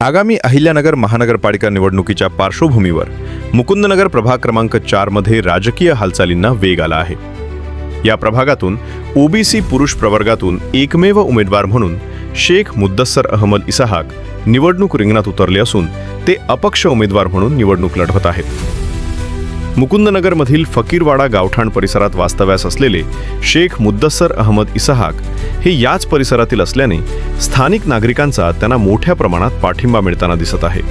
आगामी अहिल्यानगर महानगरपालिका निवडणुकीच्या पार्श्वभूमीवर मुकुंदनगर प्रभाग क्रमांक 4 मध्ये राजकीय हालचालींना वेग आला आहे. या प्रभागातून ओबीसी पुरुष प्रवर्गातून एकमेव उमेदवार म्हणून शेख मुद्दस्सर अहमद इसाहाक निवडणूक रिंगणात उतरले असून ते अपक्ष उमेदवार म्हणून निवडणूक लढवत आहेत. मुकुंदनगरमधील फकीरवाडा गावठाण परिसरात वास्तव्यास असलेले शेख मुद्दस्सर अहमद इसाहाक हे याच परिसरातील असल्याने स्थानिक नागरिकांचा त्यांना मोठ्या प्रमाणात पाठिंबा मिळताना दिसत आहे.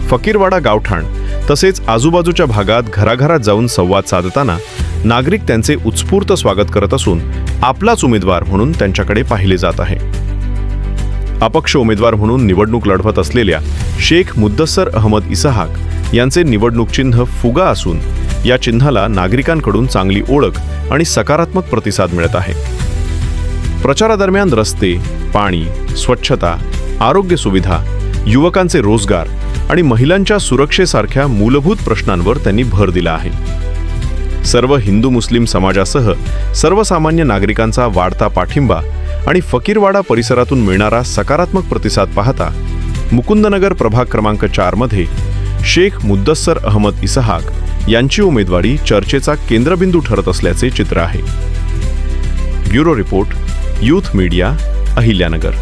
फकीरवाडा गावठाण तसेच आजूबाजूच्या भागात घराघरात जाऊन संवाद साधताना नागरिक त्यांचे उत्स्फूर्त स्वागत करत असून आपलाच उमेदवार म्हणून त्यांच्याकडे पाहिले जात आहे. अपक्ष उमेदवार म्हणून निवडणूक लढवत असलेल्या शेख मुद्दस्सर अहमद इसाहाक यांचे निवडणूक चिन्ह फुगा असून या चिन्हाला नागरिकांकडून चांगली ओळख आणि सकारात्मक प्रतिसाद मिळत आहे. प्रचारादरम्यान रस्ते, पाणी, स्वच्छता, आरोग्य सुविधा, युवकांचे रोजगार आणि महिलांच्या सुरक्षेसारख्या मूलभूत प्रश्नांवर त्यांनी भर दिला आहे. सर्व हिंदू मुस्लिम समाजासह सर्वसामान्य नागरिकांचा वाढता पाठिंबा आणि फकीरवाडा परिसरातून मिळणारा सकारात्मक प्रतिसाद पाहता मुकुंदनगर प्रभाग क्रमांक 4 मध्ये शेख मुद्दस्सर अहमद इसाहाक यांची उमेदवारी चर्चेचा केंद्रबिंदू ठरत असल्याचे चित्र आहे. Bureau report, youth media, Ahilyanagar.